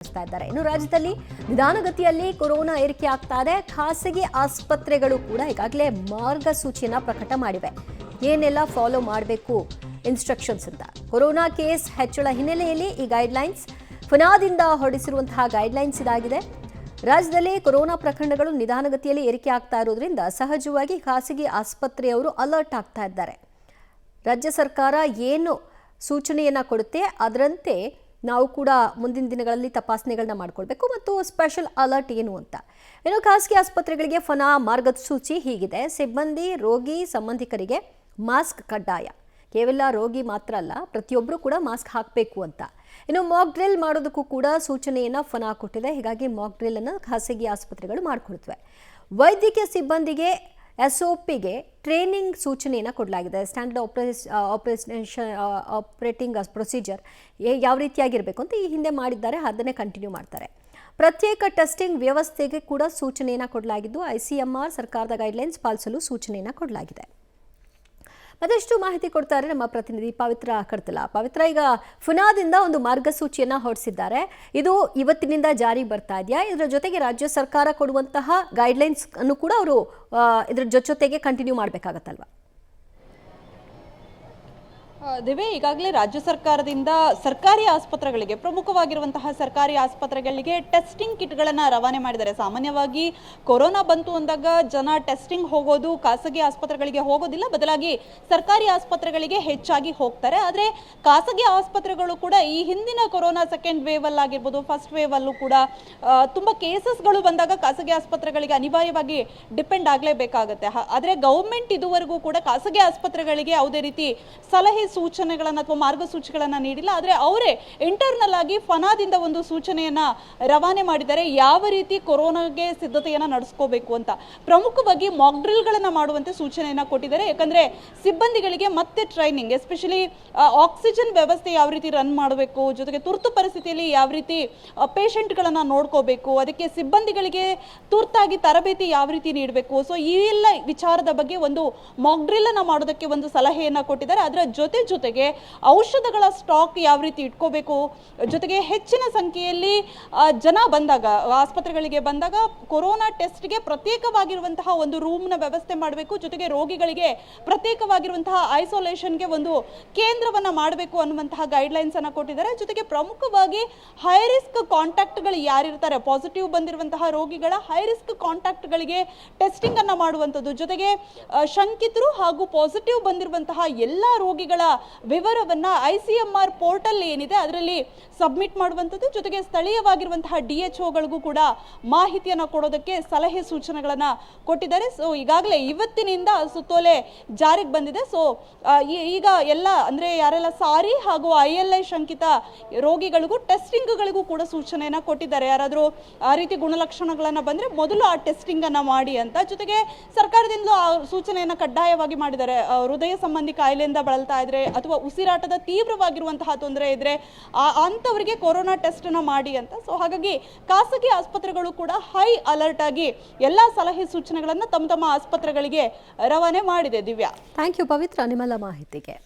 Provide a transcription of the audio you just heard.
ನಡೆಸ್ತಾ ಇದ್ದಾರೆ. ಇನ್ನು ರಾಜ್ಯದಲ್ಲಿ ನಿಧಾನಗತಿಯಲ್ಲಿ ಕೊರೋನಾ ಏರಿಕೆ ಆಗ್ತಾ ಇದೆ. ಖಾಸಗಿ ಆಸ್ಪತ್ರೆಗಳು ಕೂಡ ಈಗಾಗಲೇ ಮಾರ್ಗಸೂಚಿಯನ್ನ ಪ್ರಕಟ ಮಾಡಿವೆ. ಏನೆಲ್ಲ ಫಾಲೋ ಮಾಡಬೇಕು ಇನ್ಸ್ಟ್ರಕ್ಷನ್ಸ್ ಅಂತ. ಕೊರೋನಾ ಕೇಸ್ ಹೆಚ್ಚಳ ಹಿನ್ನೆಲೆಯಲ್ಲಿ ಈ ಗೈಡ್ಲೈನ್ಸ್ ಫುನಾದಿಂದ ಹೊರಡಿಸಿರುವಂತಹ ಗೈಡ್ಲೈನ್ಸ್ ಇದಾಗಿದೆ. ರಾಜ್ಯದಲ್ಲಿ ಕೊರೋನಾ ಪ್ರಕರಣಗಳು ನಿಧಾನಗತಿಯಲ್ಲಿ ಏರಿಕೆ ಆಗ್ತಾ ಇರೋದ್ರಿಂದ ಸಹಜವಾಗಿ ಖಾಸಗಿ ಆಸ್ಪತ್ರೆಯವರು ಅಲರ್ಟ್ ಆಗ್ತಾ ಇದ್ದಾರೆ. ರಾಜ್ಯ ಸರ್ಕಾರ ಏನು ಸೂಚನೆಯನ್ನ ಕೊಡುತ್ತೆ ಅದರಂತೆ ನಾವು ಕೂಡ ಮುಂದಿನ ದಿನಗಳಲ್ಲಿ ತಪಾಸಣೆಗಳನ್ನ ಮಾಡಿಕೊಳ್ಬೇಕು ಮತ್ತು ಸ್ಪೆಷಲ್ ಅಲರ್ಟ್ ಏನು ಅಂತ. ಇನ್ನು ಖಾಸಗಿ ಆಸ್ಪತ್ರೆಗಳಿಗೆ ಫನಾ ಮಾರ್ಗಸೂಚಿ ಹೀಗಿದೆ. ಸಿಬ್ಬಂದಿ, ರೋಗಿ, ಸಂಬಂಧಿಕರಿಗೆ ಮಾಸ್ಕ್ ಕಡ್ಡಾಯ. ಕೇವಲ ರೋಗಿ ಮಾತ್ರ ಅಲ್ಲ, ಪ್ರತಿಯೊಬ್ಬರು ಕೂಡ ಮಾಸ್ಕ್ ಹಾಕಬೇಕು ಅಂತ. ಇನ್ನು ಮಾಕ್ ಡ್ರಿಲ್ ಮಾಡೋದಕ್ಕೂ ಕೂಡ ಸೂಚನೆಯನ್ನು ಫನಾ ಕೊಟ್ಟಿದೆ. ಹೀಗಾಗಿ ಮಾಕ್ ಡ್ರಿಲ್ ಅನ್ನು ಖಾಸಗಿ ಆಸ್ಪತ್ರೆಗಳು ಮಾಡಿಕೊಳ್ತವೆ. ವೈದ್ಯಕೀಯ ಸಿಬ್ಬಂದಿಗೆ SOPಗೆ ಟ್ರೈನಿಂಗ್ ಸೂಚನೆಯನ್ನು ಕೊಡಲಾಗಿದೆ. ಸ್ಟ್ಯಾಂಡರ್ಡ್ ಆಪರೇಟಿಂಗ್ ಪ್ರೊಸೀಜರ್ ಯಾವ ರೀತಿಯಾಗಿರಬೇಕು ಅಂತ ಈ ಹಿಂದೆ ಮಾಡಿದ್ದಾರೆ, ಅದನ್ನೇ ಕಂಟಿನ್ಯೂ ಮಾಡ್ತಾರೆ. ಪ್ರತ್ಯೇಕ ಟೆಸ್ಟಿಂಗ್ ವ್ಯವಸ್ಥೆಗೆ ಕೂಡ ಸೂಚನೆಯನ್ನು ಕೊಡಲಾಗಿದ್ದು ICMR ಸರ್ಕಾರದ ಗೈಡ್ಲೈನ್ಸ್ ಪಾಲಿಸಲು ಸೂಚನೆಯನ್ನು ಕೊಡಲಾಗಿದೆ. ಮತ್ತಷ್ಟು ಮಾಹಿತಿ ಕೊಡ್ತಾರೆ ನಮ್ಮ ಪ್ರತಿನಿಧಿ ಪವಿತ್ರ ಕಡ್ತಲ. ಪವಿತ್ರ, ಈಗ ಫುನಾದಿಂದ ಒಂದು ಮಾರ್ಗಸೂಚಿಯನ್ನ ಹೊರಡಿಸಿದ್ದಾರೆ. ಇದು ಇವತ್ತಿನಿಂದ ಜಾರಿ ಬರ್ತಾ ಇದೆಯಾ? ಇದರ ಜೊತೆಗೆ ರಾಜ್ಯ ಸರ್ಕಾರ ಕೊಡುವಂತಹ ಗೈಡ್ಲೈನ್ಸ್ ಅನ್ನು ಕೂಡ ಅವರು ಇದರ ಜೊತೆಗೆ ಕಂಟಿನ್ಯೂ ಮಾಡಬೇಕಾಗತ್ತಲ್ವಾ? ದಿವ್ಯ, ಈಗಾಗಲೇ ರಾಜ್ಯ ಸರ್ಕಾರದಿಂದ ಸರ್ಕಾರಿ ಆಸ್ಪತ್ರೆಗಳಿಗೆ, ಪ್ರಮುಖವಾಗಿರುವಂತಹ ಸರ್ಕಾರಿ ಆಸ್ಪತ್ರೆಗಳಿಗೆ ಟೆಸ್ಟಿಂಗ್ ಕಿಟ್ಗಳನ್ನು ರವಾನೆ ಮಾಡಿದ್ದಾರೆ. ಸಾಮಾನ್ಯವಾಗಿ ಕೊರೋನಾ ಬಂತು ಅಂದಾಗ ಜನ ಟೆಸ್ಟಿಂಗ್ ಹೋಗೋದು ಖಾಸಗಿ ಆಸ್ಪತ್ರೆಗಳಿಗೆ ಹೋಗೋದಿಲ್ಲ, ಬದಲಾಗಿ ಸರ್ಕಾರಿ ಆಸ್ಪತ್ರೆಗಳಿಗೆ ಹೆಚ್ಚಾಗಿ ಹೋಗ್ತಾರೆ. ಆದರೆ ಖಾಸಗಿ ಆಸ್ಪತ್ರೆಗಳು ಕೂಡ ಈ ಹಿಂದಿನ ಕೊರೋನಾ ಸೆಕೆಂಡ್ ವೇವ್ ಅಲ್ಲಾಗಿರ್ಬೋದು, ಫಸ್ಟ್ ವೇವ್ ಅಲ್ಲೂ ಕೂಡ ತುಂಬ ಕೇಸಸ್ಗಳು ಬಂದಾಗ ಖಾಸಗಿ ಆಸ್ಪತ್ರೆಗಳಿಗೆ ಅನಿವಾರ್ಯವಾಗಿ ಡಿಪೆಂಡ್ ಆಗಲೇಬೇಕಾಗತ್ತೆ. ಆದರೆ ಗೌರ್ಮೆಂಟ್ ಇದುವರೆಗೂ ಕೂಡ ಖಾಸಗಿ ಆಸ್ಪತ್ರೆಗಳಿಗೆ ಯಾವುದೇ ರೀತಿ ಸಲಹೆ ಸೂಚನೆಗಳನ್ನು ಅಥವಾ ಮಾರ್ಗಸೂಚಿಗಳನ್ನು ನೀಡಿಲ್ಲ. ಆದರೆ ಅವರೇ ಇಂಟರ್ನಲ್ ಆಗಿ ಫನಾದಿಂದ ಒಂದು ಸೂಚನೆಯನ್ನ ರವಾನೆ ಮಾಡಿದ್ದಾರೆ, ಯಾವ ರೀತಿ ಕೊರೋನಾಗೆ ಸಿದ್ಧತೆಯನ್ನ ನಡೆಸ್ಕೋಬೇಕು ಅಂತ. ಪ್ರಮುಖವಾಗಿ ಮಾಕ್ ಡ್ರಿಲ್ಗಳನ್ನು ಮಾಡುವಂತೆ ಸೂಚನೆಯನ್ನ ಕೊಟ್ಟಿದ್ದಾರೆ. ಯಾಕಂದ್ರೆ ಸಿಬ್ಬಂದಿಗಳಿಗೆ ಮತ್ತೆ ಟ್ರೈನಿಂಗ್, ಎಸ್ಪೆಷಲಿ ಆಕ್ಸಿಜನ್ ವ್ಯವಸ್ಥೆ ಯಾವ ರೀತಿ ರನ್ ಮಾಡಬೇಕು, ಜೊತೆಗೆ ತುರ್ತು ಪರಿಸ್ಥಿತಿಯಲ್ಲಿ ಯಾವ ರೀತಿ ಪೇಷಂಟ್ಗಳನ್ನ ನೋಡ್ಕೋಬೇಕು, ಅದಕ್ಕೆ ಸಿಬ್ಬಂದಿಗಳಿಗೆ ತುರ್ತಾಗಿ ತರಬೇತಿ ಯಾವ ರೀತಿ ನೀಡಬೇಕು. ಸೊ ಈ ಎಲ್ಲ ವಿಚಾರದ ಬಗ್ಗೆ ಒಂದು ಮಾಕ್ ಡ್ರಿಲ್ ಅನ್ನ ಮಾಡೋದಕ್ಕೆ ಒಂದು ಸಲಹೆಯನ್ನ ಕೊಟ್ಟಿದ್ದಾರೆ. ಅದರ ಜೊತೆಗೆ ಔಷಧಗಳ ಸ್ಟಾಕ್ ಯಾವ ರೀತಿ ಇಟ್ಕೋಬೇಕು, ಜೊತೆಗೆ ಹೆಚ್ಚಿನ ಸಂಖ್ಯೆಯಲ್ಲಿ ಜನ ಬಂದಾಗ, ಆಸ್ಪತ್ರೆಗಳಿಗೆ ಬಂದಾಗ ಕೊರೋನಾ ಟೆಸ್ಟ್ಗೆ ಪ್ರತ್ಯೇಕವಾಗಿರುವಂತಹ ಒಂದು ರೂಮ್ನ ವ್ಯವಸ್ಥೆ ಮಾಡಬೇಕು. ಜೊತೆಗೆ ರೋಗಿಗಳಿಗೆ ಪ್ರತ್ಯೇಕವಾಗಿರುವಂತಹ ಐಸೋಲೇಷನ್ಗೆ ಒಂದು ಕೇಂದ್ರವನ್ನ ಮಾಡಬೇಕು ಅನ್ನುವಂತಹ ಗೈಡ್ಲೈನ್ಸ್ ಅನ್ನ ಕೊಟ್ಟಿದ್ದಾರೆ. ಜೊತೆಗೆ ಪ್ರಮುಖವಾಗಿ ಹೈ ರಿಸ್ಕ್ ಕಾಂಟ್ಯಾಕ್ಟ್ಗಳು ಯಾರಿರ್ತಾರೆ, ಪಾಸಿಟಿವ್ ಬಂದಿರುವಂತಹ ರೋಗಿಗಳ ಹೈ ರಿಸ್ಕ್ ಕಾಂಟ್ಯಾಕ್ಟ್ಗಳಿಗೆ ಟೆಸ್ಟಿಂಗ್ ಅನ್ನ ಮಾಡುವಂಥದ್ದು, ಜೊತೆಗೆ ಶಂಕಿತರು ಹಾಗೂ ಪಾಸಿಟಿವ್ ಬಂದಿರುವಂತಹ ಎಲ್ಲ ರೋಗಿಗಳ ವಿವರವನ್ನ ICMR ಪೋರ್ಟಲ್ ಏನಿದೆ ಅದರಲ್ಲಿ ಸಬ್ಮಿಟ್ ಮಾಡುವಂಥದ್ದು, ಜೊತೆಗೆ ಸ್ಥಳೀಯವಾಗಿರುವಂತಹ DHOಗಳಿಗೂ ಕೂಡ ಮಾಹಿತಿಯನ್ನ ಕೊಡೋದಕ್ಕೆ ಸಲಹೆ ಸೂಚನೆಗಳನ್ನ ಕೊಟ್ಟಿದ್ದಾರೆ. ಸೊ ಈಗಾಗಲೇ ಇವತ್ತಿನಿಂದ ಸುತ್ತೋಲೆ ಜಾರಿಗೆ ಬಂದಿದೆ. ಸೊ ಈಗ ಎಲ್ಲ ಅಂದ್ರೆ ಯಾರೆಲ್ಲ ಸಾರಿ ಹಾಗೂ ILI ಶಂಕಿತ ರೋಗಿಗಳಿಗೂ ಟೆಸ್ಟಿಂಗ್ಗಳಿಗೂ ಕೂಡ ಸೂಚನೆಯನ್ನ ಕೊಟ್ಟಿದ್ದಾರೆ. ಯಾರಾದರೂ ಆ ರೀತಿ ಗುಣಲಕ್ಷಣಗಳನ್ನ ಬಂದ್ರೆ ಮೊದಲು ಆ ಟೆಸ್ಟಿಂಗ್ ಅನ್ನ ಮಾಡಿ ಅಂತ. ಜೊತೆಗೆ ಸರ್ಕಾರದಿಂದ ಆ ಸೂಚನೆಯನ್ನ ಕಡ್ಡಾಯವಾಗಿ ಮಾಡಿದ್ದಾರೆ. ಹೃದಯ ಸಂಬಂಧಿ ಕಾಯಿಲೆಯಿಂದ ಬಳಲ್ತಾ ಇದ್ರೆ ಅಥವಾ ಉಸಿರಾಟದ ತೀವ್ರವಾಗಿರುವಂತಹ ತೊಂದರೆ ಇದ್ರೆ ಅಂತವರಿಗೆ ಕೊರೋನಾ ಟೆಸ್ಟ್ ಅನ್ನ ಮಾಡಿ ಅಂತ. ಸೊ ಹಾಗಾಗಿ ಖಾಸಗಿ ಆಸ್ಪತ್ರೆಗಳು ಕೂಡ ಹೈ ಅಲರ್ಟ್ ಆಗಿ ಎಲ್ಲಾ ಸಲಹೆ ಸೂಚನೆಗಳನ್ನ ತಮ್ಮ ಆಸ್ಪತ್ರೆಗಳಿಗೆ ರವಾನೆ ಮಾಡಿದೆ. ದಿವ್ಯಾ, ಥ್ಯಾಂಕ್ ಯು ಪವಿತ್ರ, ನಿಮ್ಮೆಲ್ಲ ಮಾಹಿತಿಗೆ.